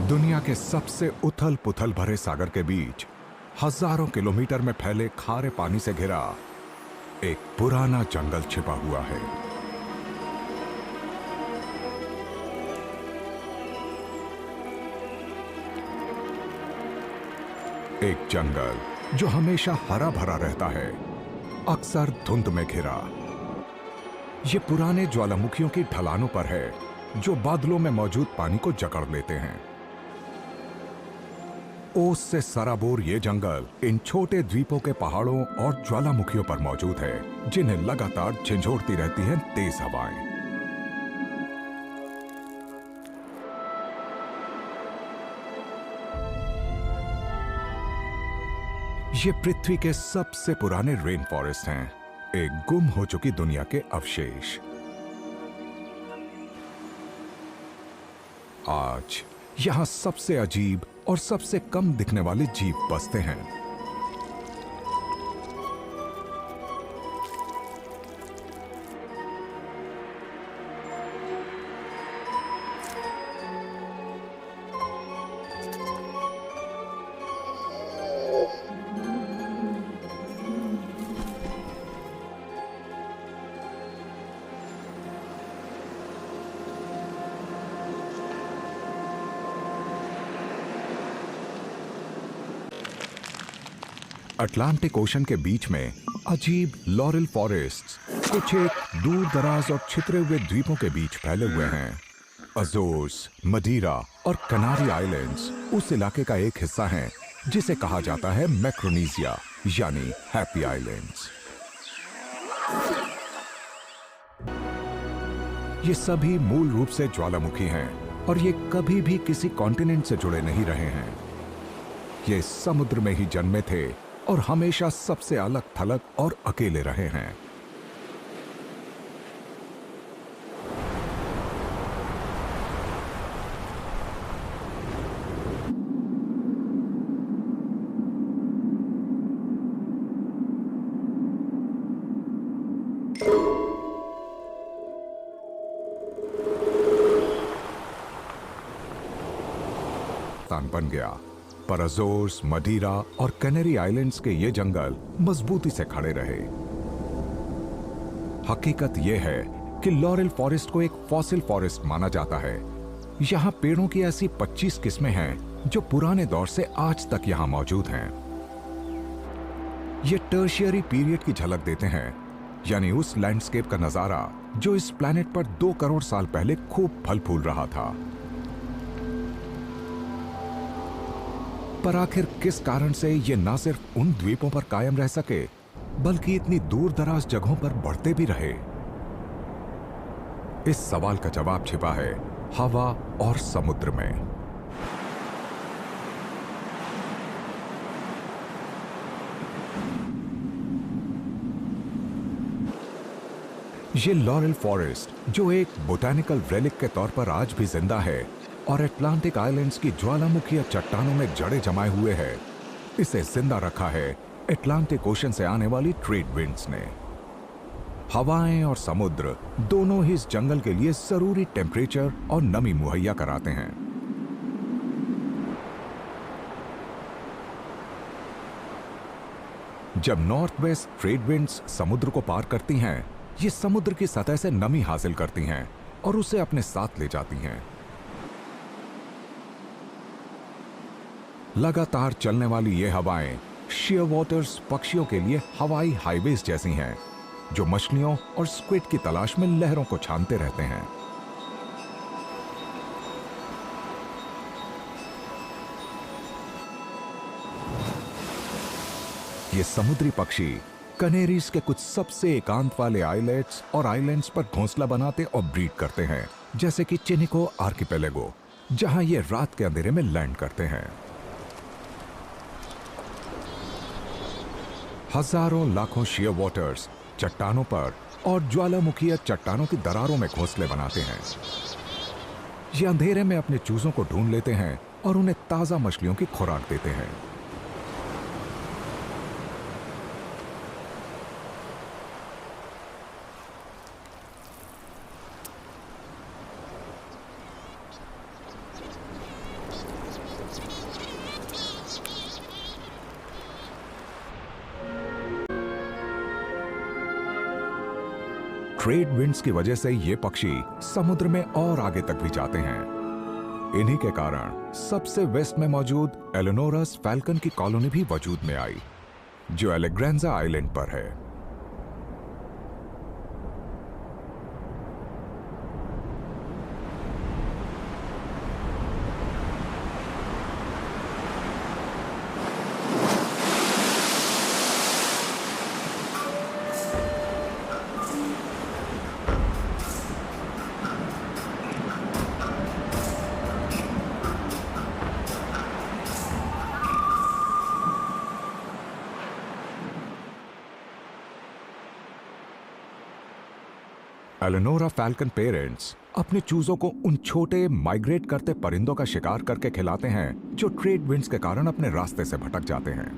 दुनिया के सबसे उथल पुथल भरे सागर के बीच हजारों किलोमीटर में फैले खारे पानी से घिरा एक पुराना जंगल छिपा हुआ है। एक जंगल जो हमेशा हरा भरा रहता है, अक्सर धुंध में घिरा। ये पुराने ज्वालामुखियों की ढलानों पर है जो बादलों में मौजूद पानी को जकड़ लेते हैं। ओस से सराबोर ये जंगल इन छोटे द्वीपों के पहाड़ों और ज्वालामुखियों पर मौजूद है, जिन्हें लगातार झंझोड़ती रहती हैं तेज हवाएं। ये पृथ्वी के सबसे पुराने रेन फॉरेस्ट हैं, एक गुम हो चुकी दुनिया के अवशेष। आज यहां सबसे अजीब और सबसे कम दिखने वाले जीव बसते हैं। अटलांटिक ओशन के बीच में अजीब लॉरेल फॉरेस्ट्स कुछ एक दूर दराज और छितरे हुए द्वीपों के बीच फैले हुए हैं। अजोर्स, मदीरा और कनारी आइलैंड्स उस इलाके का एक हिस्सा हैं जिसे कहा जाता है मैक्रोनेशिया यानी हैप्पी आइलैंड्स। ये सभी मूल रूप से ज्वालामुखी हैं और ये कभी भी किसी कॉन्टिनेंट से जुड़े नहीं रहे हैं। ये समुद्र में ही जन्मे थे और हमेशा सबसे अलग थलग और अकेले रहे हैं। तान बन गया, पर अजोर्स, मदीरा और कैनरी आइलैंड्स के ये जंगल मजबूती से खड़े रहे। हकीकत यह है कि लॉरेल फॉरेस्ट को एक फॉसिल फॉरेस्ट माना जाता है। यहां पेड़ों की ऐसी 25 किस्में हैं जो पुराने दौर से आज तक यहां मौजूद हैं। ये टर्शियरी पीरियड की झलक देते हैं, यानी उस लैंडस्केप का नजारा जो इस प्लैनेट पर 2 करोड़ साल पहले खूब फल फूल रहा था। पर आखिर किस कारण से ये ना सिर्फ उन द्वीपों पर कायम रह सके, बल्कि इतनी दूर दराज जगहों पर बढ़ते भी रहे? इस सवाल का जवाब छिपा है हवा और समुद्र में। ये लॉरेल फॉरेस्ट जो एक बोटैनिकल रेलिक के तौर पर आज भी जिंदा है और अटलांटिक आइलैंड्स की ज्वालामुखी चट्टानों में जड़े जमाए हुए है, इसे जिंदा रखा है अटलांटिक ओशन से आने वाली ट्रेड विंड्स ने। हवाएं और समुद्र दोनों ही इस जंगल के लिए जरूरी टेम्परेचर और नमी मुहैया कराते हैं। जब नॉर्थ वेस्ट ट्रेड विंड्स समुद्र को पार करती हैं, ये समुद्र की सतह से नमी हासिल करती हैं और उसे अपने साथ ले जाती हैं। लगातार चलने वाली ये हवाएं शीयर वाटर्स पक्षियों के लिए हवाई हाईवेज जैसी हैं, जो मछलियों और स्क्विड की तलाश में लहरों को छानते रहते हैं। ये समुद्री पक्षी कनेरीज के कुछ सबसे एकांत वाले आइलैंड्स और आइलैंड्स पर घोंसला बनाते और ब्रीड करते हैं, जैसे कि चिनिको आर्किपेलागो, जहां ये रात के अंधेरे में लैंड करते हैं। हजारों लाखों शीयर वाटर्स चट्टानों पर और ज्वालामुखीय चट्टानों की दरारों में घोंसले बनाते हैं। ये अंधेरे में अपने चूजों को ढूंढ लेते हैं और उन्हें ताजा मछलियों की खुराक देते हैं। ट्रेड विंड्स की वजह से ये पक्षी समुद्र में और आगे तक भी जाते हैं। इन्हीं के कारण सबसे वेस्ट में मौजूद एलेनोरस फैल्कन की कॉलोनी भी वजूद में आई, जो एलेग्रेंजा आइलैंड पर है। एलेनोरा फैल्कन पेरेंट्स अपने चूजों को उन छोटे माइग्रेट करते परिंदों का शिकार करके खिलाते हैं जो ट्रेड विंड्स के कारण अपने रास्ते से भटक जाते हैं।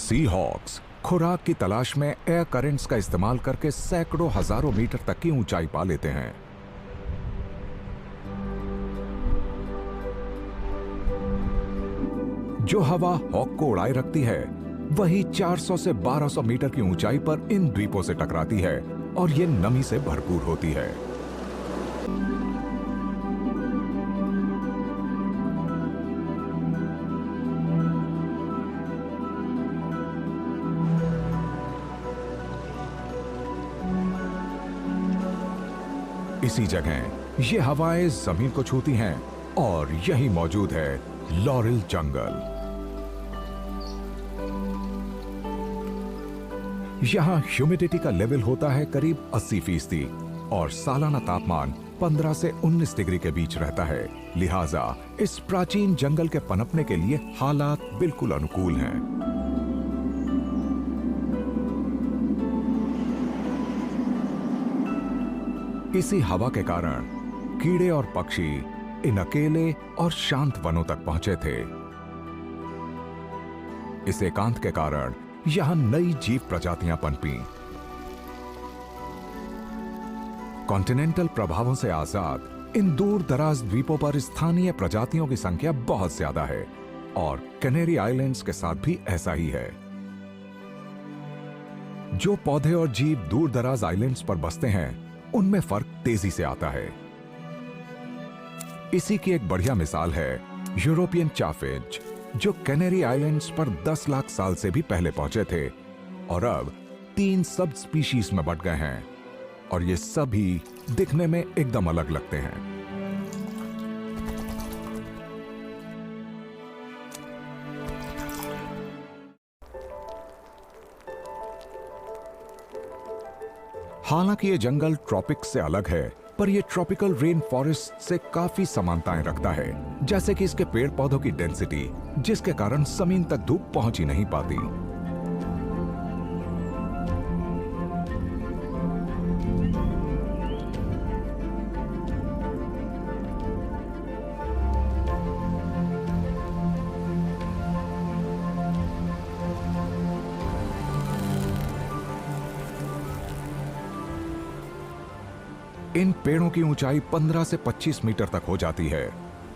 सी हॉक्स खुराक की तलाश में एयर करंट्स का इस्तेमाल करके सैकड़ों हजारों मीटर तक की ऊंचाई पा लेते हैं। जो हवा हॉक को उड़ाए रखती है, वही 400 से 1200 मीटर की ऊंचाई पर इन द्वीपों से टकराती है और ये नमी से भरपूर होती है। इसी जगह ये हवाएं जमीन को छूती हैं और यही मौजूद है लॉरेल जंगल। यहां ह्यूमिडिटी का लेवल होता है करीब 80% और सालाना तापमान 15 से 19 डिग्री के बीच रहता है। लिहाजा इस प्राचीन जंगल के पनपने के लिए हालात बिल्कुल अनुकूल हैं। इसी हवा के कारण कीड़े और पक्षी इन अकेले और शांत वनों तक पहुंचे थे। इस एकांत के कारण यहां नई जीव प्रजातियां पनपी। कॉन्टिनेंटल प्रभावों से आजाद इन दूर दराज द्वीपों पर स्थानीय प्रजातियों की संख्या बहुत ज्यादा है और कैनरी आइलैंड्स के साथ भी ऐसा ही है। जो पौधे और जीव दूर दराज आइलैंड्स पर बसते हैं, उनमें फर्क तेजी से आता है। इसी की एक बढ़िया मिसाल है यूरोपियन चाफिज, जो कैनरी आइलैंड्स पर 10 लाख साल से भी पहले पहुंचे थे और अब 3 सब स्पीशीज में बट गए हैं और ये सभी दिखने में एकदम अलग लगते हैं। हालांकि ये जंगल ट्रॉपिक्स से अलग है, पर ये ट्रॉपिकल रेन फॉरेस्ट से काफी समानताएं रखता है, जैसे कि इसके पेड़ पौधों की डेंसिटी, जिसके कारण जमीन तक धूप पहुंच ही नहीं पाती। इन पेड़ों की ऊंचाई 15 से 25 मीटर तक हो जाती है।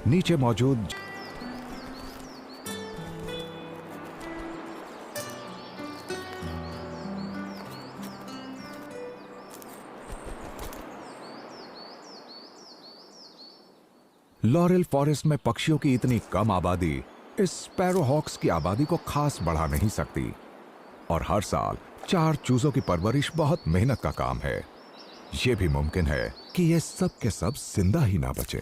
नीचे मौजूद लॉरेल फॉरेस्ट में पक्षियों की इतनी कम आबादी इस स्पैरो हॉक्स की आबादी को खास बढ़ा नहीं सकती और हर साल 4 चूजों की परवरिश बहुत मेहनत का काम है। यह भी मुमकिन है कि ये सब के सब जिंदा ही ना बचे।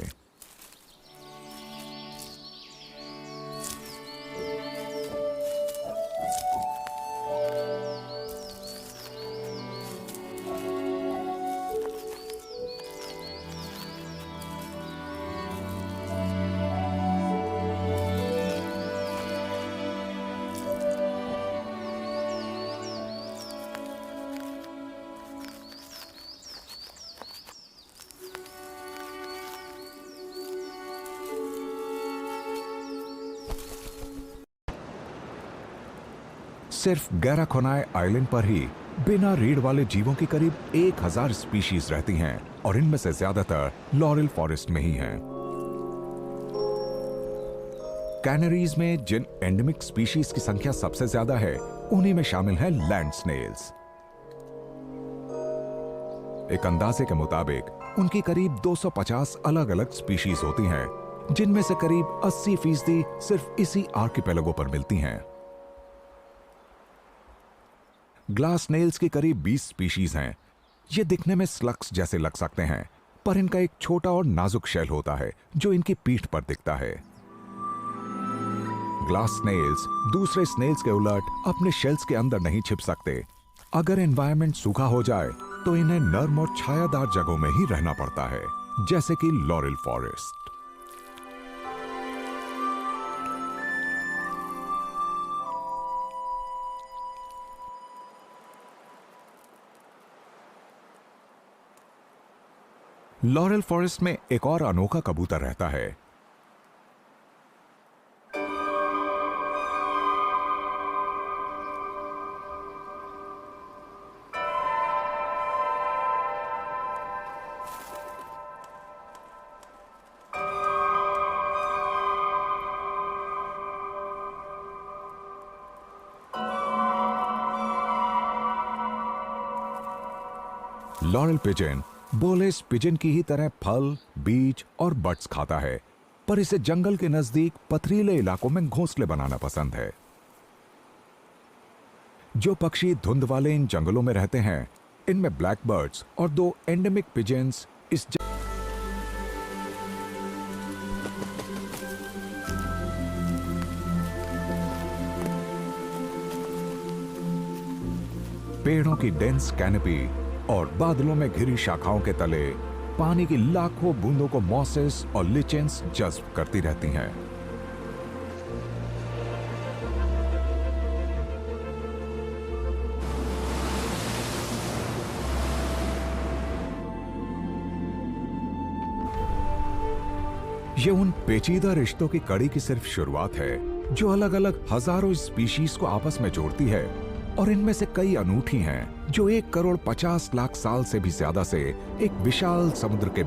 सिर्फ गैराकोनाई आइलैंड पर ही बिना रीढ़ वाले जीवों की करीब 1000 स्पीशीज रहती हैं और इनमें से ज्यादातर लॉरेल फॉरेस्ट में ही हैं। कैनरीज में जिन एंडेमिक स्पीशीज की संख्या सबसे ज्यादा है, उन्हीं में शामिल है लैंड स्नेल्स। एक अंदाजे के मुताबिक उनकी करीब 250 अलग अलग स्पीशीज होती हैं, जिनमें से करीब 80% सिर्फ इसी आर्किपेलागो पर मिलती हैं। ग्लास स्नेल्स की करीब 20 स्पीशीज हैं। ये दिखने में स्लग्स जैसे लग सकते हैं, पर इनका एक छोटा और नाजुक शेल होता है जो इनकी पीठ पर दिखता है। ग्लास स्नेल्स दूसरे स्नेल्स के उलट अपने शेल्स के अंदर नहीं छिप सकते। अगर एनवायरनमेंट सूखा हो जाए तो इन्हें नर्म और छायादार जगहों में ही रहना पड़ता है, जैसे कि लॉरेल फॉरेस्ट। लॉरेल फॉरेस्ट में एक और अनोखा कबूतर रहता है। लॉरेल पिजन बोलेस पिजन की ही तरह फल, बीज और बड्स खाता है, पर इसे जंगल के नजदीक पथरीले इलाकों में घोंसले बनाना पसंद है। जो पक्षी धुंध वाले इन जंगलों में रहते हैं, इनमें ब्लैक बर्ड्स और 2 एंडेमिक पिजन्स इस पेड़ों की डेंस कैनपी और बादलों में घिरी शाखाओं के तले पानी की लाखों बूंदों को मॉसेस और लिचेंस जज्ब करती रहती हैं। ये उन पेचीदा रिश्तों की कड़ी की सिर्फ शुरुआत है, जो अलग अलग हजारों स्पीशीज को आपस में जोड़ती है, और इनमें से कई अनूठी हैं जो 1 करोड़ 50 लाख साल से भी ज्यादा से एक विशाल समुद्र के